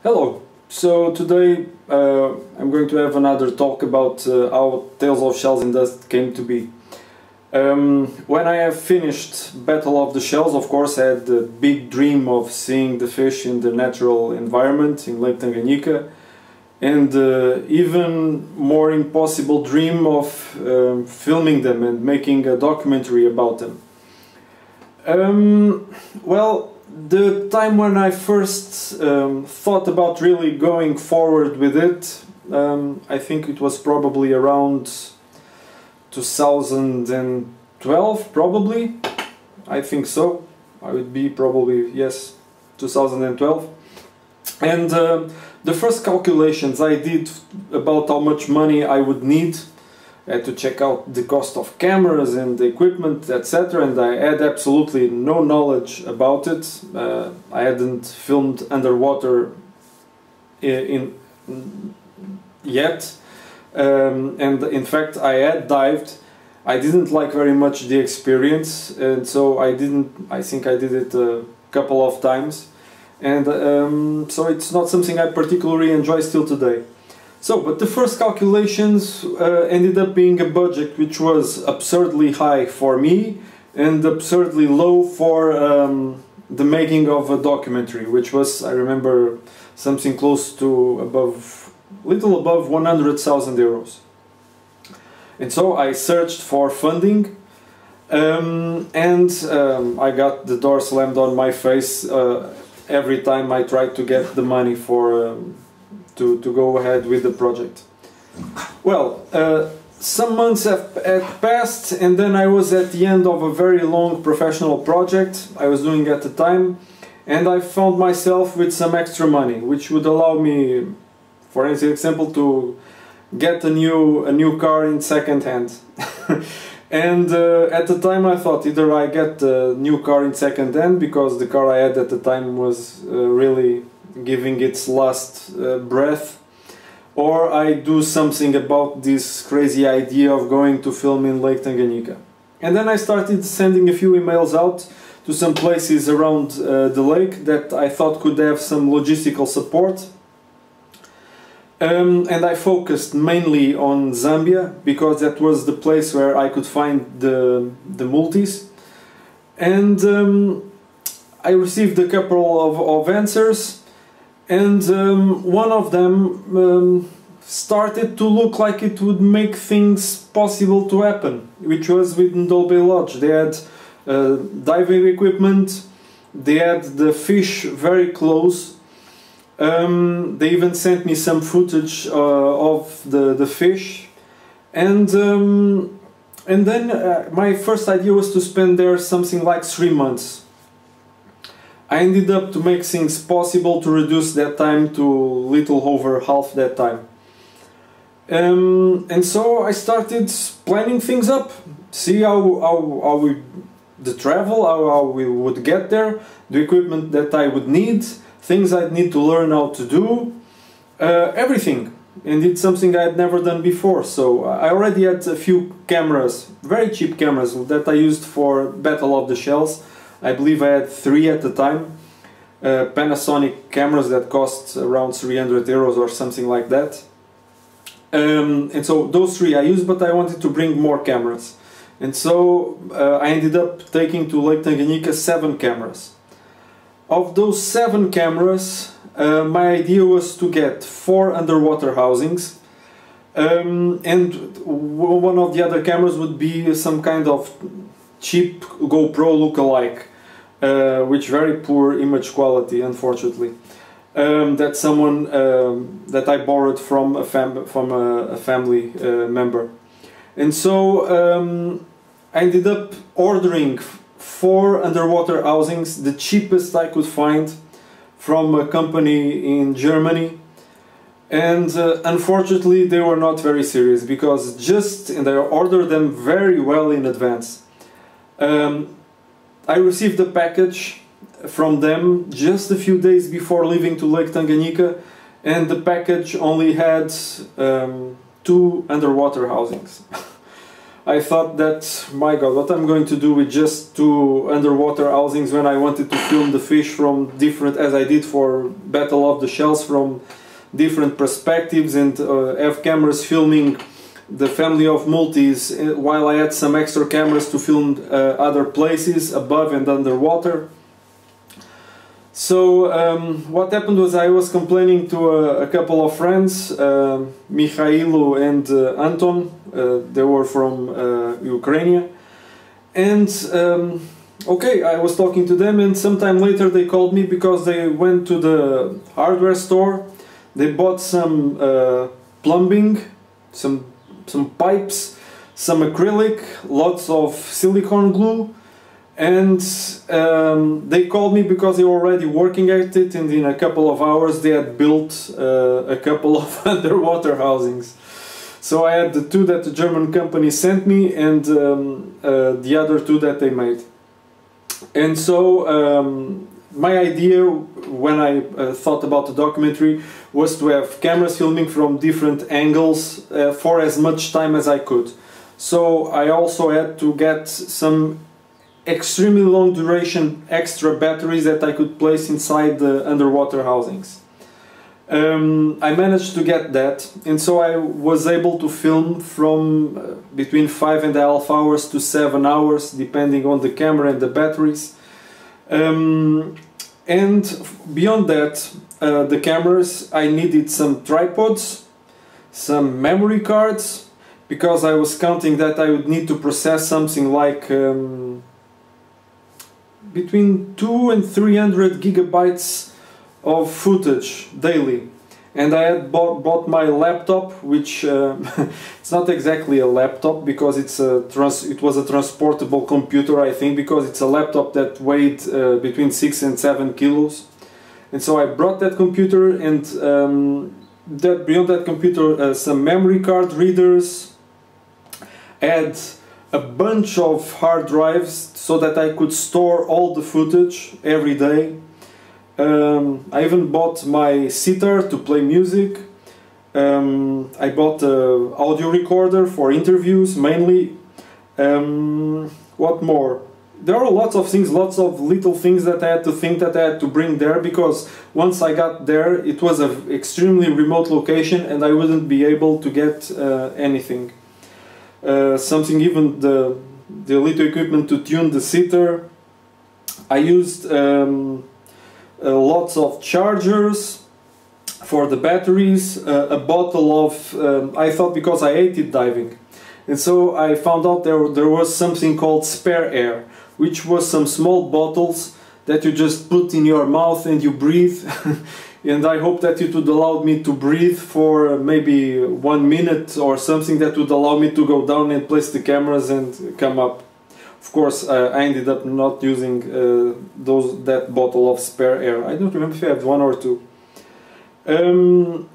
Hello. So today I'm going to have another talk about how Tales of Shells in Dust came to be. When I have finished Battle of the Shells, of course, I had the big dream of seeing the fish in the natural environment in Lake Tanganyika, and even more impossible dream of filming them and making a documentary about them. Well, the time when I first thought about really going forward with it, I think it was probably around 2012, probably. I think so. I would be probably, yes, 2012. And the first calculations I did about how much money I would need, I had to check out the cost of cameras and the equipment, etc. And I had absolutely no knowledge about it. I hadn't filmed underwater yet. And in fact, I had dived. I didn't like very much the experience, and so I think I did it a couple of times. And so it's not something I particularly enjoy still today. So, but the first calculations ended up being a budget which was absurdly high for me and absurdly low for the making of a documentary, which was, I remember, something close to little above 100,000 euros. And so I searched for funding, and I got the door slammed on my face every time I tried to get the money for to go ahead with the project. Well, some months had passed, and then I was at the end of a very long professional project I was doing at the time, and I found myself with some extra money, which would allow me, for example, to get a new car in second hand. And at the time I thought either I get a new car in second hand, because the car I had at the time was really giving its last breath, or I do something about this crazy idea of going to film in Lake Tanganyika. And then I started sending a few emails out to some places around the lake that I thought could have some logistical support. And I focused mainly on Zambia, because that was the place where I could find the multis. And I received a couple of answers, and one of them started to look like it would make things possible to happen, which was with Ndolbe Lodge. They had diving equipment, they had the fish very close. They even sent me some footage of the fish, and then my first idea was to spend there something like 3 months. I ended up to make things possible to reduce that time to little over half that time. And so I started planning things up, see how the travel, how we would get there, the equipment that I would need, things I'd need to learn how to do, everything. And it's something I had never done before. So I already had a few cameras, very cheap cameras, that I used for Battle of the Shells. I believe I had 3 at the time, Panasonic cameras that cost around 300 euros or something like that. And so those 3 I used, but I wanted to bring more cameras. And so I ended up taking to Lake Tanganyika 7 cameras. Of those 7 cameras, my idea was to get 4 underwater housings, and one of the other cameras would be some kind of cheap GoPro look-alike, which very poor image quality, unfortunately. That someone that I borrowed from a family member, and so I ended up ordering 4 underwater housings, the cheapest I could find, from a company in Germany. And unfortunately they were not very serious, because and I ordered them very well in advance. I received the package from them just a few days before leaving to Lake Tanganyika, and the package only had 2 underwater housings. I thought that, my God, what I'm going to do with just 2 underwater housings when I wanted to film the fish from different, as I did for Battle of the Shells, from different perspectives, and have cameras filming the family of multis while I had some extra cameras to film other places above and underwater. So what happened was I was complaining to a couple of friends, Mikhailo and Anton. They were from Ukraine, and okay, I was talking to them, and sometime later they called me because they went to the hardware store. They bought some plumbing, some pipes, some acrylic, lots of silicone glue, and they called me because they were already working at it, and in a couple of hours they had built a couple of underwater housings. So I had the 2 that the German company sent me, and the other 2 that they made. And so my idea when I thought about the documentary was to have cameras filming from different angles for as much time as I could. So I also had to get some extremely long duration extra batteries that I could place inside the underwater housings. I managed to get that, and so I was able to film from between 5.5 hours to 7 hours, depending on the camera and the batteries. And beyond that, the cameras, I needed some tripods, some memory cards, because I was counting that I would need to process something like between 200 and 300 gigabytes of footage daily. And I had bought my laptop, which it's not exactly a laptop because it was a transportable computer, I think, because it's a laptop that weighed between 6 and 7 kilos. And so I brought that computer, and beyond that computer, some memory card readers, had a bunch of hard drives so that I could store all the footage every day. I even bought my sitar to play music. I bought an audio recorder for interviews mainly. What more? There are lots of things, lots of little things that I had to think that I had to bring there, because once I got there it was an extremely remote location and I wouldn't be able to get anything. Something, even the little equipment to tune the sitar. I used lots of chargers for the batteries, a bottle of, I thought, because I hated diving, and so I found out there was something called spare air, which was some small bottles that you just put in your mouth and you breathe. And I hope that it would allow me to breathe for maybe 1 minute or something that would allow me to go down and place the cameras and come up. Of course, I ended up not using that bottle of spare air. I don't remember if I had 1 or 2.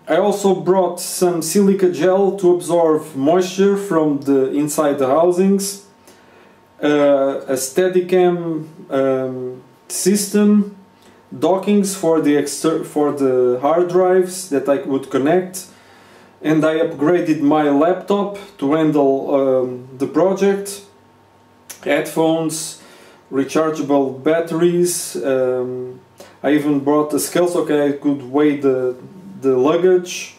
I also brought some silica gel to absorb moisture from the inside the housings, a Steadicam system, dockings for the hard drives that I would connect, and I upgraded my laptop to handle the project. Headphones, rechargeable batteries. I even brought a scale so I could weigh the luggage,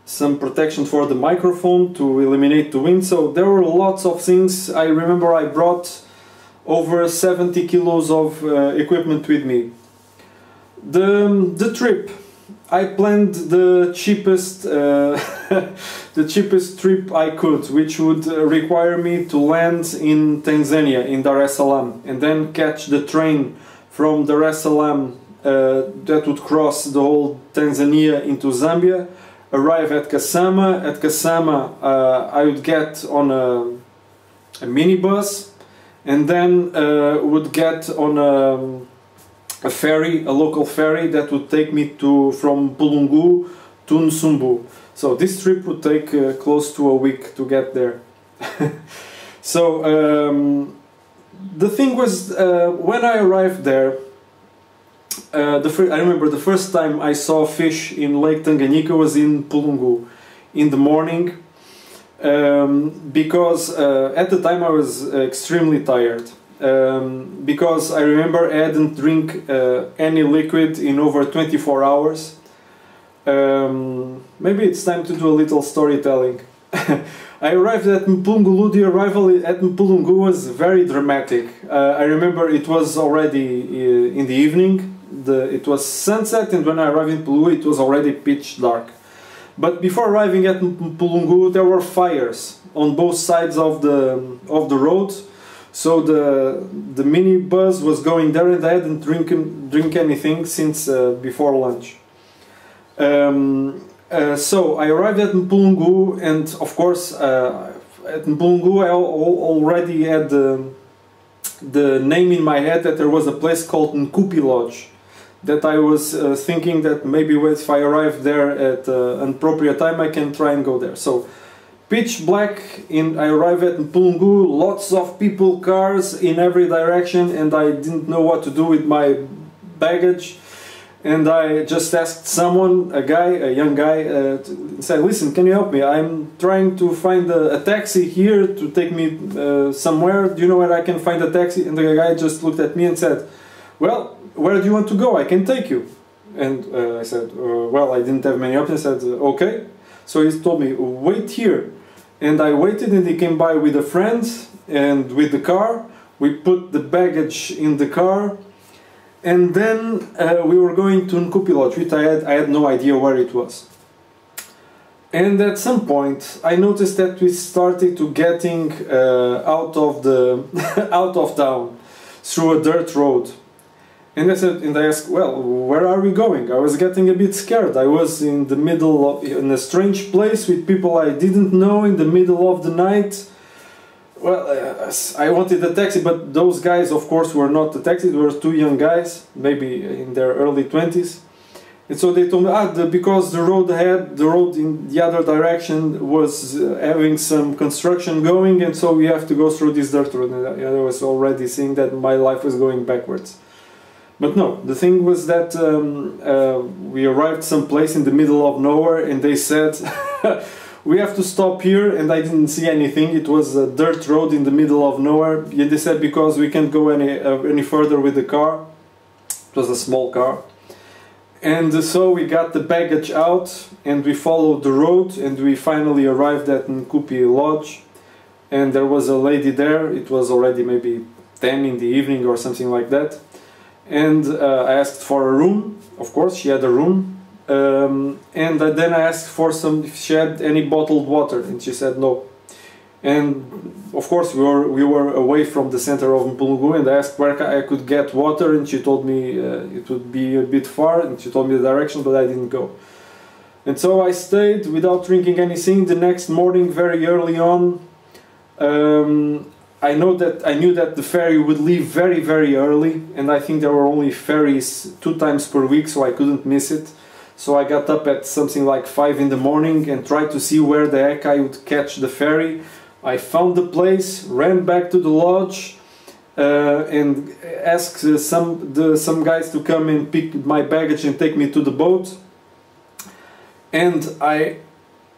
some protection for the microphone to eliminate the wind. So there were lots of things. I remember I brought over 70 kilos of equipment with me. The trip, I planned the cheapest the cheapest trip I could, which would require me to land in Tanzania, in Dar es Salaam, and then catch the train from Dar es Salaam that would cross the whole Tanzania into Zambia, arrive at Kasama. At Kasama I would get on a minibus, and then would get on a ferry, a local ferry that would take me from Pulungu to Nsumbu. So this trip would take close to a week to get there. So the thing was, when I arrived there, I remember the first time I saw fish in Lake Tanganyika was in Pulungu in the morning. because at the time I was extremely tired. Because I remember I hadn't drink any liquid in over 24 hours. Maybe it's time to do a little storytelling. I arrived at Mpungulu. The arrival at Mpulungu was very dramatic. I remember it was already in the evening. It was sunset, and when I arrived in Mpulungu it was already pitch dark. But before arriving at Mpulungu there were fires on both sides of the road. So the minibus was going there, and I hadn't drink anything since before lunch. So I arrived at Mpulungu, and of course at Mpulungu I already had the name in my head that there was a place called Nkupi Lodge, that I was thinking that maybe if I arrive there at an appropriate time I can try and go there. So pitch black, I arrived at Mpulungu, lots of people, cars in every direction, and I didn't know what to do with my baggage. And I just asked someone, a young guy, to say, listen, can you help me? I'm trying to find a taxi here to take me somewhere. Do you know where I can find a taxi? And the guy just looked at me and said, well, where do you want to go? I can take you. And I said, well, I didn't have many options. I said, okay. So he told me, wait here. And I waited, and he came by with a friend and with the car. We put the baggage in the car, and then we were going to Nkupi Lodge, which I had no idea where it was. And at some point I noticed that we started to getting out of town through a dirt road. And I asked, well, where are we going? I was getting a bit scared. I was in the middle of, in a strange place with people I didn't know in the middle of the night. Well, I wanted a taxi, but those guys, of course, were not a taxi. They were two young guys, maybe in their early 20s. And so they told me, because the road in the other direction was having some construction going, and so we have to go through this dirt road. And I was already seeing that my life was going backwards. But no, the thing was that we arrived someplace in the middle of nowhere, and they said, we have to stop here, and I didn't see anything. It was a dirt road in the middle of nowhere. They said because we can't go any further with the car. It was a small car. And so we got the baggage out, and we followed the road, and we finally arrived at Nkupi Lodge. And there was a lady there. It was already maybe 10 in the evening or something like that. And I asked for a room. Of course, she had a room. And then I asked for if she had any bottled water, and she said no. And of course we were away from the center of Mpulungu, and I asked where I could get water, and she told me it would be a bit far, and she told me the direction, but I didn't go. And so I stayed without drinking anything. The next morning, very early on, I knew that the ferry would leave very, very early, and I think there were only ferries 2 times per week, so I couldn't miss it. So I got up at something like 5 in the morning and tried to see where the heck I would catch the ferry. I found the place, ran back to the lodge, and asked some guys to come and pick my baggage and take me to the boat. And I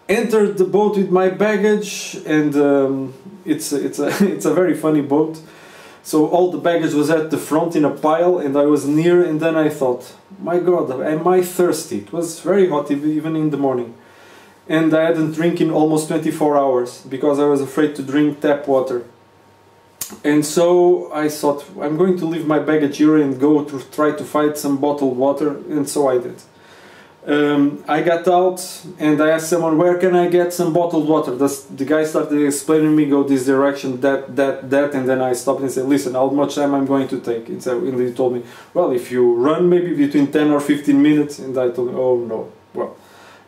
entered the boat with my baggage, and it's a very funny boat. So all the baggage was at the front in a pile, and I was near, and then I thought, my God, am I thirsty? It was very hot even in the morning. And I hadn't drank in almost 24 hours because I was afraid to drink tap water. And so I thought, I'm going to leave my baggage here and go to try to find some bottled water, and so I did. I got out and I asked someone, where can I get some bottled water? The guy started explaining to me, go this direction, that, and then I stopped and said, listen, how much time I'm going to take? And he told me, well, if you run maybe between 10 or 15 minutes, and I told him, oh no. Well,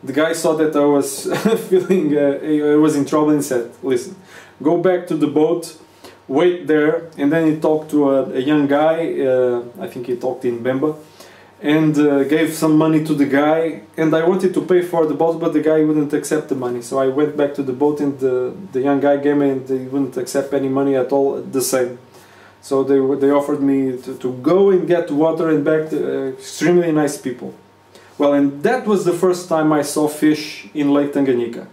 the guy saw that I was feeling, I was in trouble, and said, listen, go back to the boat, wait there. And then he talked to a young guy, I think he talked in Bemba, and gave some money to the guy, and I wanted to pay for the boat, but the guy wouldn't accept the money. So I went back to the boat, and the young guy gave me, and he wouldn't accept any money at all, the same. So they offered me to go and get water and back. Extremely nice people. Well, and that was the first time I saw fish in Lake Tanganyika.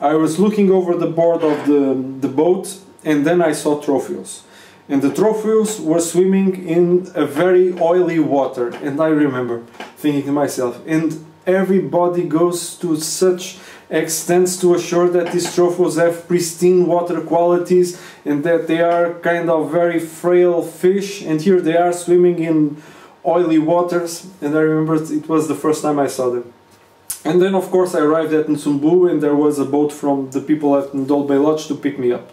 I was looking over the board of the boat, and then I saw trophios. And the trophios were swimming in a very oily water. And I remember thinking to myself, and everybody goes to such extents to assure that these trophios have pristine water qualities and that they are kind of very frail fish, and here they are swimming in oily waters. And I remember it was the first time I saw them. And then of course I arrived at Nsumbu, and there was a boat from the people at Ndolbe Lodge to pick me up.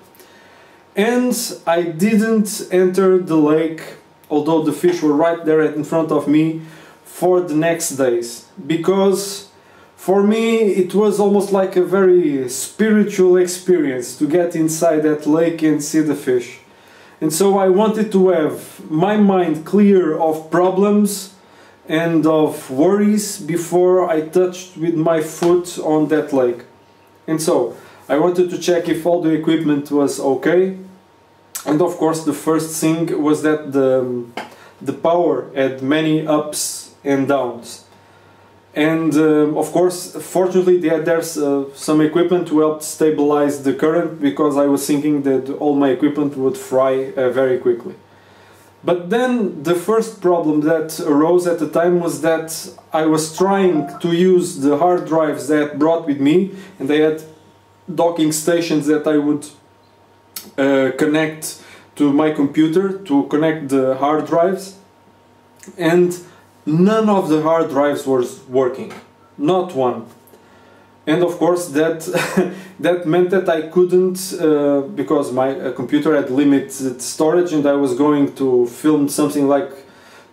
And I didn't enter the lake, although the fish were right there in front of me, for the next days, because for me it was almost like a very spiritual experience to get inside that lake and see the fish. And so I wanted to have my mind clear of problems and of worries before I touched with my foot on that lake. And so I wanted to check if all the equipment was okay. And of course the first thing was that the power had many ups and downs. And of course, fortunately, there's some equipment to help stabilize the current, because I was thinking that all my equipment would fry very quickly. But then the first problem that arose at the time was that I was trying to use the hard drives that I brought with me, and they had docking stations that I would connect to my computer to connect the hard drives, and none of the hard drives was working, not one. And of course that that meant that I couldn't, because my computer had limited storage, and I was going to film something like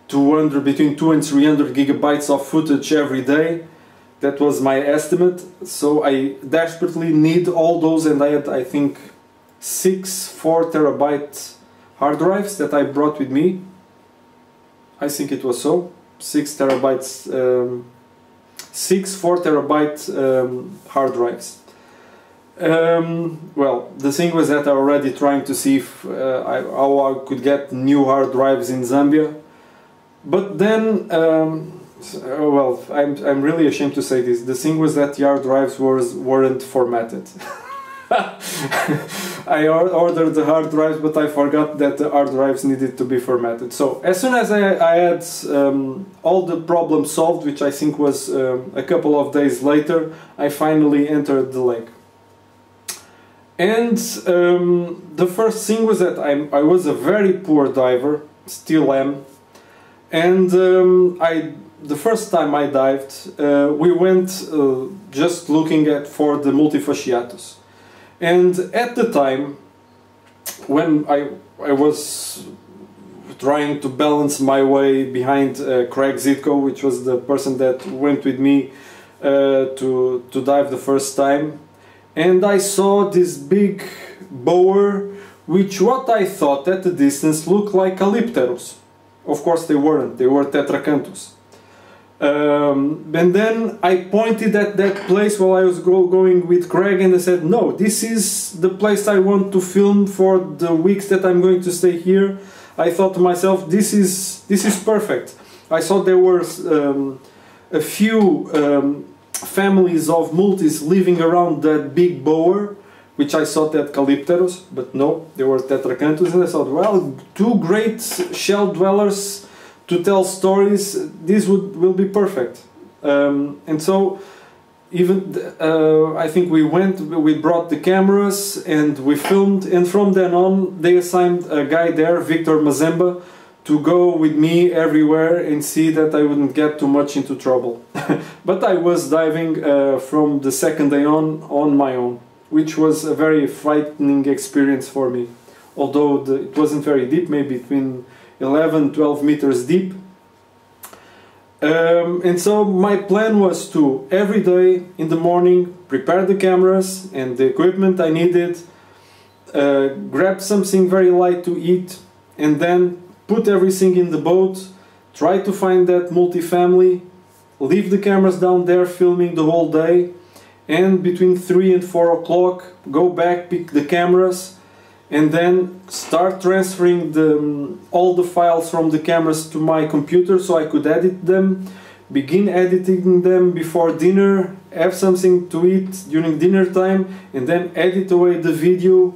between 200 and 300 gigabytes of footage every day. That was my estimate. So I desperately need all those, and I had, I think, 6 4 terabyte hard drives that I brought with me. I think it was so. 6 terabytes, 6 4 terabyte hard drives. Well, the thing was that I already trying to see if, how I could get new hard drives in Zambia. But then, well, I'm really ashamed to say this. The thing was that the hard drives weren't formatted. I ordered the hard drives, but I forgot that the hard drives needed to be formatted. So as soon as I had all the problems solved, which I think was a couple of days later, I finally entered the lake. And the first thing was that I was a very poor diver, still am. And the first time I dived, we went just looking for the multifasciatus. And at the time, when I was trying to balance my way behind Craig Zitko, which was the person that went with me to dive the first time, and I saw this big bower, which what I thought at the distance looked like Calypteros. Of course they weren't, they were Tetracanthus. And then I pointed at that place while I was going with Craig, and I said, no, this is the place I want to film for the weeks that I'm going to stay here. I thought to myself, this is perfect. I saw there were a few families of multis living around that big bower, which I thought that Calypteros, but no, they were Tetracanthus, and I thought, well, two great shell dwellers to tell stories, this will be perfect. And so even I think we brought the cameras and we filmed, and from then on they assigned a guy there, Victor Mazemba, to go with me everywhere and see that I wouldn't get too much into trouble. But I was diving from the second day on my own, which was a very frightening experience for me. Although it wasn't very deep, maybe between 11-12 meters deep. And so my plan was to, every day in the morning, prepare the cameras and the equipment I needed, grab something very light to eat, and then put everything in the boat, try to find that multifamily, leave the cameras down there filming the whole day, and between 3 and 4 o'clock go back, pick the cameras, and then start transferring all the files from the cameras to my computer so I could edit them, begin editing them before dinner, have something to eat during dinner time, and then edit away the video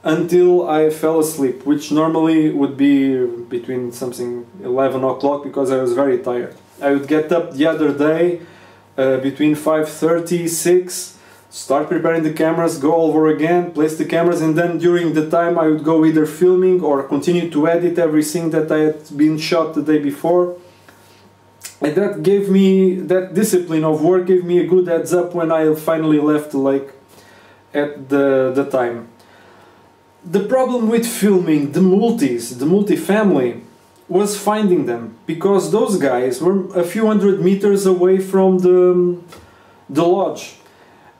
until I fell asleep, which normally would be between something 11 o'clock because I was very tired. I would get up the other day between 5:30, 6, start preparing the cameras, go over again, place the cameras, and then during the time I would go either filming or continue to edit everything that I had been shot the day before. And that gave me, that discipline of work gave me a good heads up when I finally left the lake at the time. The problem with filming the multi-family, was finding them, because those guys were a few hundred meters away from the lodge.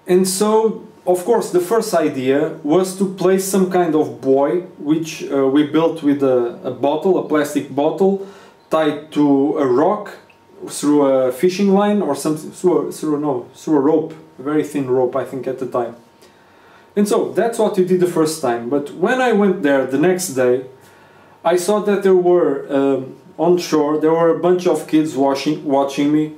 And so, of course, the first idea was to place some kind of buoy, which we built with a bottle, a plastic bottle, tied to a rock through a fishing line or something, through a rope, a very thin rope, I think, at the time. And so that's what we did the first time. But when I went there the next day, I saw that there were on shore, there were a bunch of kids watching me.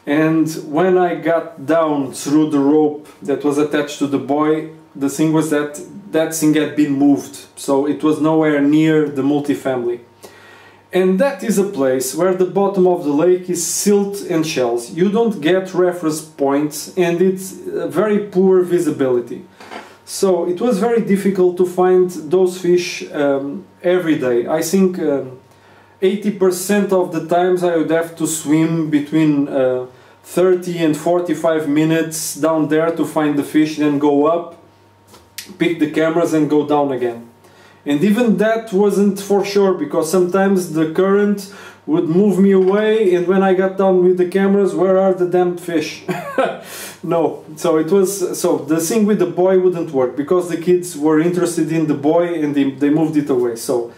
And when I got down through the rope that was attached to the buoy, the thing was that that thing had been moved, so it was nowhere near the multifamily. And that is a place where the bottom of the lake is silt and shells. You don't get reference points, and it's very poor visibility. So it was very difficult to find those fish every day. I think 80% of the times I would have to swim between 30 and 45 minutes down there to find the fish, then go up, pick the cameras and go down again. And even that wasn't for sure, because sometimes the current would move me away, and when I got down with the cameras, where are the damn fish? No, so it was, so the thing with the buoy wouldn't work, because the kids were interested in the buoy and they moved it away. So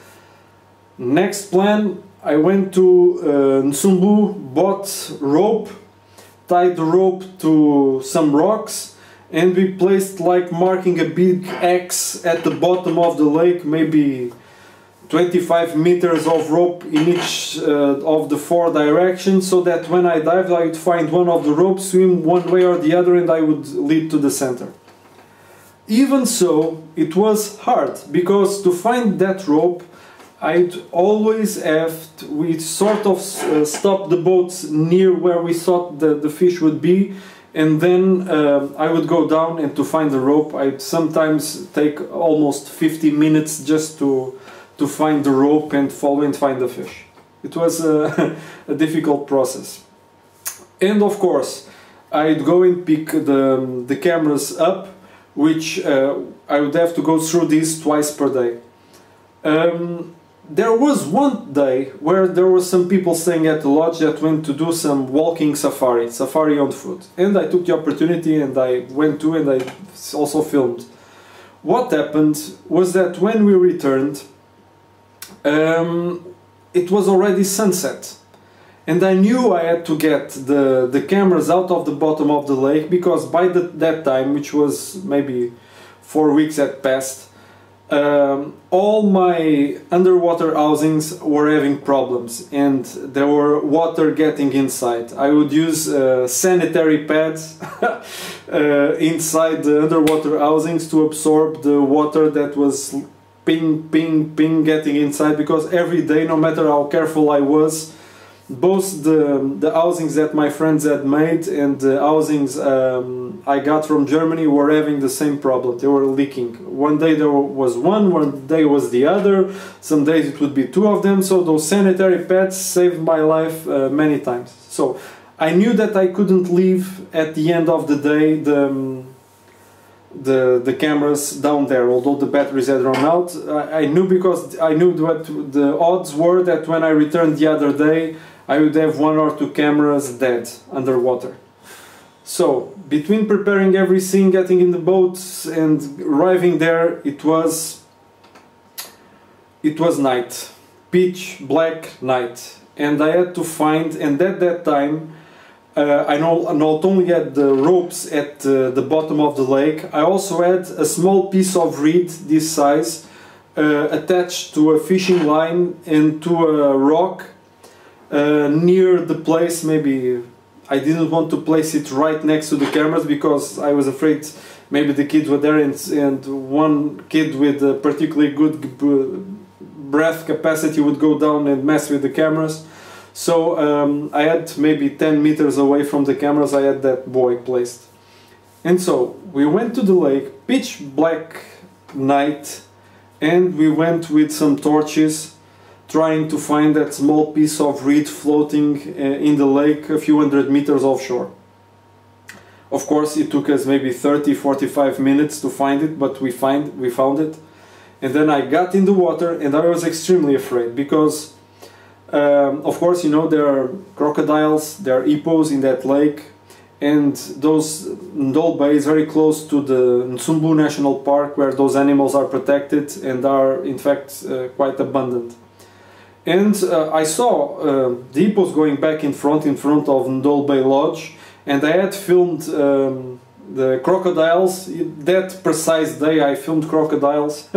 next plan, I went to Nsumbu, bought rope, tied the rope to some rocks, and we placed, like, marking a big X at the bottom of the lake, maybe 25 meters of rope in each of the 4 directions, so that when I dived I would find one of the ropes, swim one way or the other, and I would lead to the center. Even so, it was hard, because to find that rope I'd always have to, we sort of stopped the boats near where we thought the fish would be, and then I would go down, and to find the rope I'd sometimes take almost 50 minutes just to find the rope and follow and find the fish. It was a difficult process. And of course I'd go and pick the cameras up, which I would have to go through these twice per day. There was one day where there were some people staying at the lodge that went to do some walking safari on foot, and I took the opportunity and I went to, and I also filmed. What happened was that when we returned, it was already sunset, and I knew I had to get the cameras out of the bottom of the lake, because by that time, which was maybe 4 weeks had passed, all my underwater housings were having problems, and there were water getting inside. I would use sanitary pads inside the underwater housings to absorb the water that was ping, ping, ping getting inside, because every day, no matter how careful I was, both the housings that my friends had made and the housings I got from Germany were having the same problem. They were leaking. One day there was one day was the other, some days it would be 2 of them, so those sanitary pads saved my life many times. So I knew that I couldn't leave at the end of the day the cameras down there, although the batteries had run out. I knew, because I knew what the odds were that when I returned the other day I would have 1 or 2 cameras dead underwater. So between preparing everything, getting in the boats and arriving there, it was night, pitch black night, and I had to find, and at that time I not only had the ropes at the bottom of the lake, I also had a small piece of reed this size attached to a fishing line and to a rock near the place. Maybe I didn't want to place it right next to the cameras because I was afraid maybe the kids were there, and one kid with a particularly good breath capacity would go down and mess with the cameras. So I had maybe 10 meters away from the cameras, I had that buoy placed. And so we went to the lake, pitch black night, and we went with some torches trying to find that small piece of reed floating in the lake a few hundred meters offshore. Of course, it took us maybe 30-45 minutes to find it, but we found it. And then I got in the water, and I was extremely afraid because of course, you know, there are crocodiles, there are hippos in that lake, and those Ndol Bay is very close to the Nsumbu National Park, where those animals are protected and are in fact quite abundant. And I saw the hippos going back in front of Ndol Bay Lodge, and I had filmed the crocodiles. That precise day I filmed crocodiles.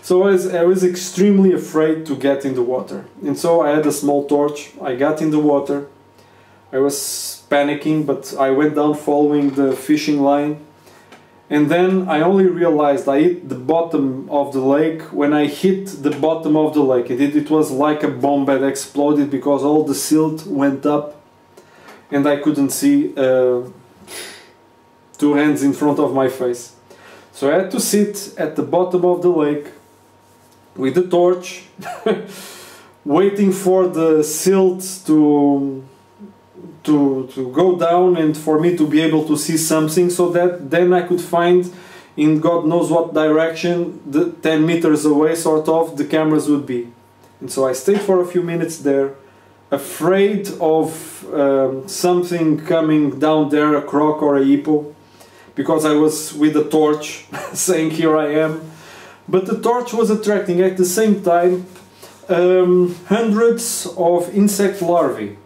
So I was extremely afraid to get in the water, and so I had a small torch. I got in the water. I was panicking, but I went down following the fishing line, and then I only realized I hit the bottom of the lake. When I hit the bottom of the lake, it was like a bomb that exploded because all the silt went up and I couldn't see 2 hands in front of my face. So I had to sit at the bottom of the lake with the torch waiting for the silt to go down and for me to be able to see something, so that then I could find in God knows what direction, the 10 meters away sort of, the cameras would be. And so I stayed for a few minutes there, afraid of something coming down there, a croc or a hippo, because I was with a torch saying here I am. But the torch was attracting at the same time hundreds of insect larvae.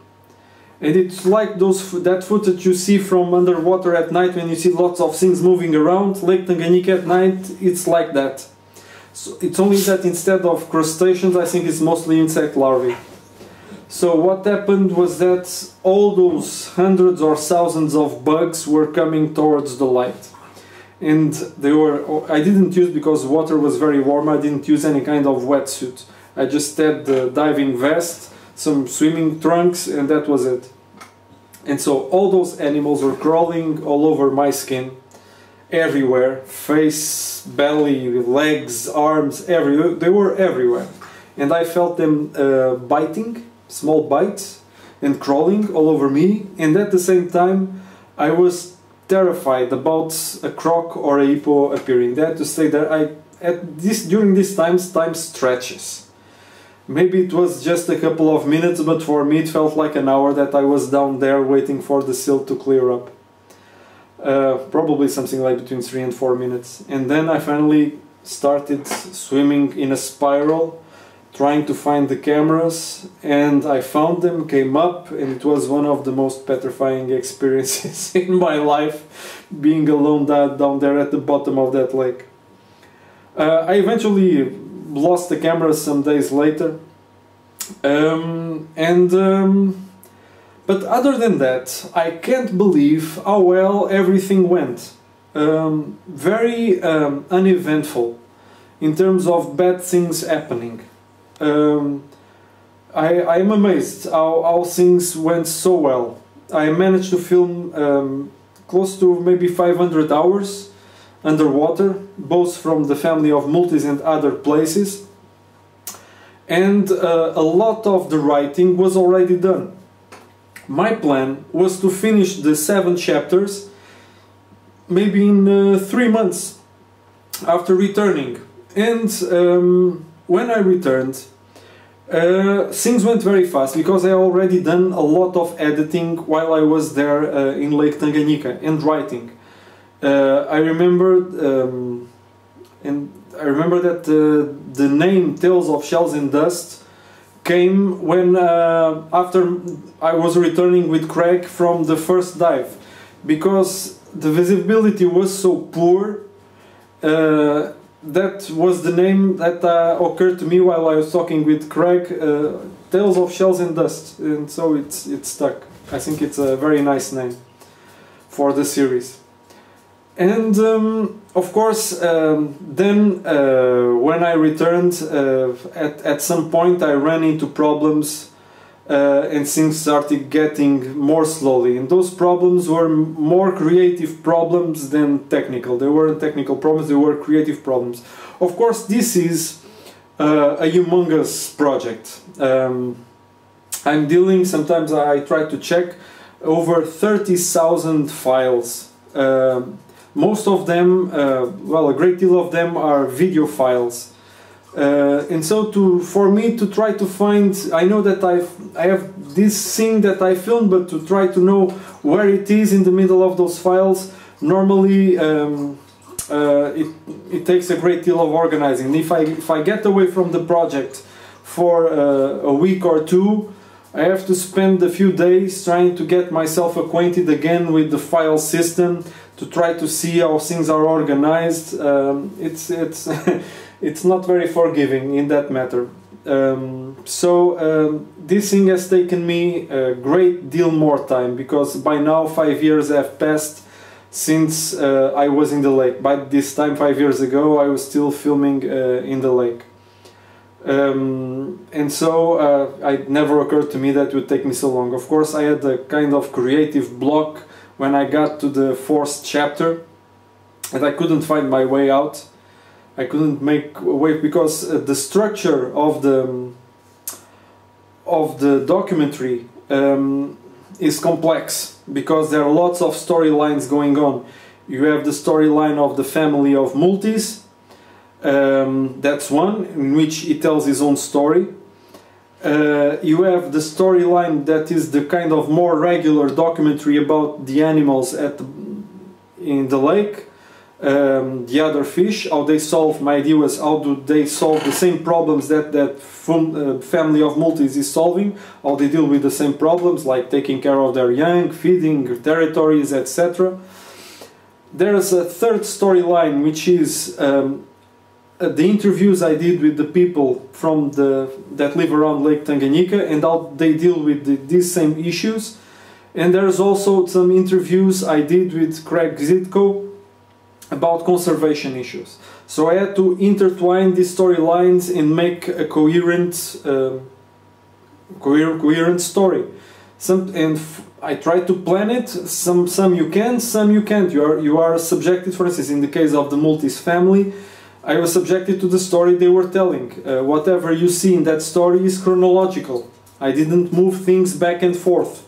And it's like that footage you see from underwater at night when you see lots of things moving around. Lake Tanganyika at night, it's like that. So it's only that instead of crustaceans, I think it's mostly insect larvae. So what happened was that all those hundreds or thousands of bugs were coming towards the light. And I didn't use, because water was very warm, I didn't use any kind of wetsuit. I just had the diving vest, some swimming trunks, and that was it. And so all those animals were crawling all over my skin, everywhere, face, belly, legs, arms, everywhere. They were everywhere. And I felt them biting, small bites, and crawling all over me. And at the same time, I was terrified about a croc or a hippo appearing. That to say that during these times, time stretches. Maybe it was just a couple of minutes, but for me it felt like an hour that I was down there waiting for the silt to clear up. Probably something like between 3 and 4 minutes. And then I finally started swimming in a spiral, trying to find the cameras, and I found them, came up, and it was one of the most petrifying experiences in my life, being alone down there at the bottom of that lake. I eventually lost the cameras some days later, but other than that, I can't believe how well everything went. Very uneventful in terms of bad things happening. I am amazed how things went so well. I managed to film close to maybe 500 hours underwater, both from the family of multis and other places, and a lot of the writing was already done. My plan was to finish the 7 chapters maybe in 3 months after returning. And when I returned, things went very fast because I already done a lot of editing while I was there in Lake Tanganyika and writing. I remember that the name Tales of Shells and Dust came when after I was returning with Craig from the first dive, because the visibility was so poor. that was the name that occurred to me while I was talking with Craig, Tales of Shells and Dust, and so it stuck. I think it's a very nice name for the series. And of course, then when I returned, at some point I ran into problems and things started getting more slowly. And those problems were more creative problems than technical. They weren't technical problems, they were creative problems. Of course, this is a humongous project. I'm dealing, sometimes I try to check, over 30,000 files. Most of them, well, a great deal of them are video files. And so for me to try to find, I know that I have this thing that I filmed, but to try to know where it is in the middle of those files, normally it takes a great deal of organizing. If I get away from the project for a week or two, I have to spend a few days trying to get myself acquainted again with the file system, to try to see how things are organized. It's not very forgiving in that matter. This thing has taken me a great deal more time, because by now 5 years have passed since I was in the lake. By this time, 5 years ago, I was still filming in the lake. And so it never occurred to me that it would take me so long. Of course, I had a kind of creative block when I got to the 4th chapter, and I couldn't find my way out. I couldn't make a way, because the structure of the documentary is complex, because there are lots of storylines going on. You have the storyline of the family of Multis. That's one, in which he tells his own story. You have the storyline that is the kind of more regular documentary about the animals in the lake, the other fish, how they solve. My idea was, how do they solve the same problems that family of Multis is solving, how they deal with the same problems, like taking care of their young, feeding, territories, etc. There's a third storyline, which is the interviews I did with the people from that live around Lake Tanganyika, and how they deal with these same issues. And there's also some interviews I did with Craig Zitko about conservation issues. So I had to intertwine these storylines and make a coherent story. I try to plan it. Some you can, some you can't. You are subjected. For instance, in the case of the Multis family, I was subjected to the story they were telling. Whatever you see in that story is chronological. I didn't move things back and forth.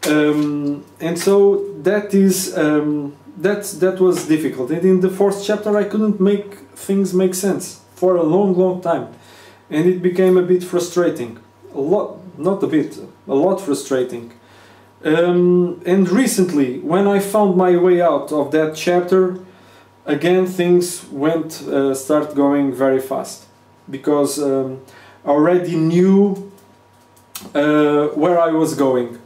And so that is that was difficult. And in the 4th chapter I couldn't make things make sense for a long time. And it became a bit frustrating. A lot frustrating. And recently, when I found my way out of that chapter, again things start going very fast, because I already knew where I was going.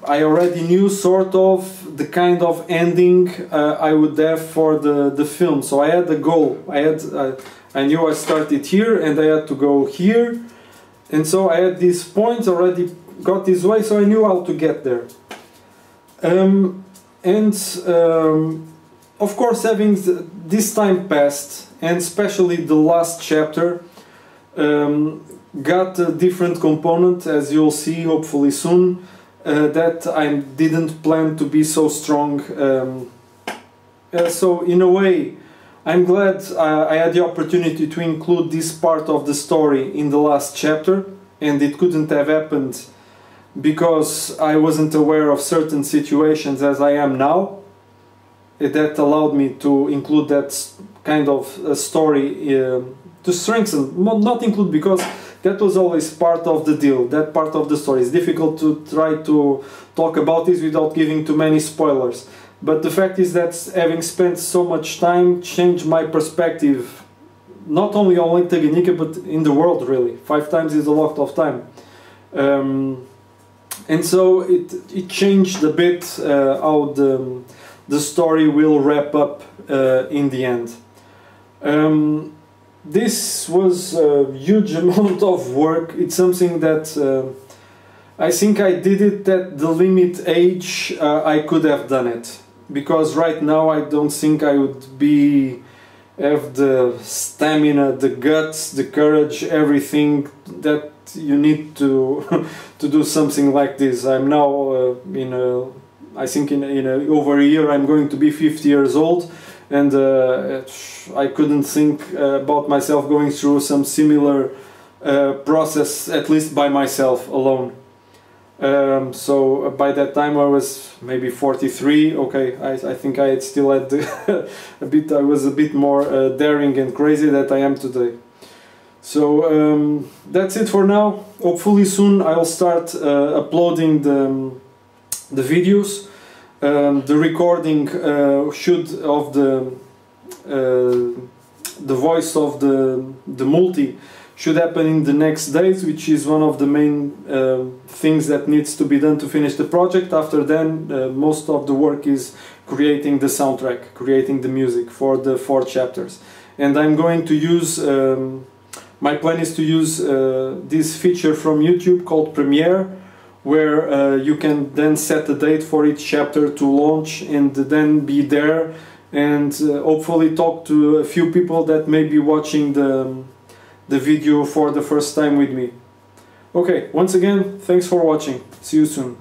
I already knew sort of the kind of ending I would have for the film. So I had a goal. I knew I started here and I had to go here, and so I had these points already got this way, so I knew how to get there. Of course, having this time passed, and especially the last chapter got a different component, as you'll see hopefully soon, that I didn't plan to be so strong. So in a way, I'm glad I had the opportunity to include this part of the story in the last chapter, and it couldn't have happened because I wasn't aware of certain situations as I am now. That allowed me to include that kind of story to strengthen, not include, because that was always part of the deal, that part of the story. It's difficult to try to talk about this without giving too many spoilers. But the fact is that having spent so much time changed my perspective, not only on Lake Tanganyika, but in the world really. 5 times is a lot of time. And so it changed a bit how the story will wrap up in the end. This was a huge amount of work. It's something that I think I did it at the limit age I could have done it, because right now I don't think I would have the stamina, the guts, the courage, everything that you need to to do something like this. I'm now I think in over a year I'm going to be 50 years old, and I couldn't think about myself going through some similar process, at least by myself alone. So by that time I was maybe 43. Okay, I think I still had I was a bit more daring and crazy than I am today. So that's it for now. Hopefully soon I'll start uploading the videos. The recording of the voice of the multi should happen in the next days, which is one of the main things that needs to be done to finish the project. After then, most of the work is creating the soundtrack, creating the music for the 4 chapters. And I'm going to use, my plan is to use this feature from YouTube called Premiere, where you can then set a date for each chapter to launch, and then be there and hopefully talk to a few people that may be watching the video for the first time with me. Okay, once again, thanks for watching. See you soon.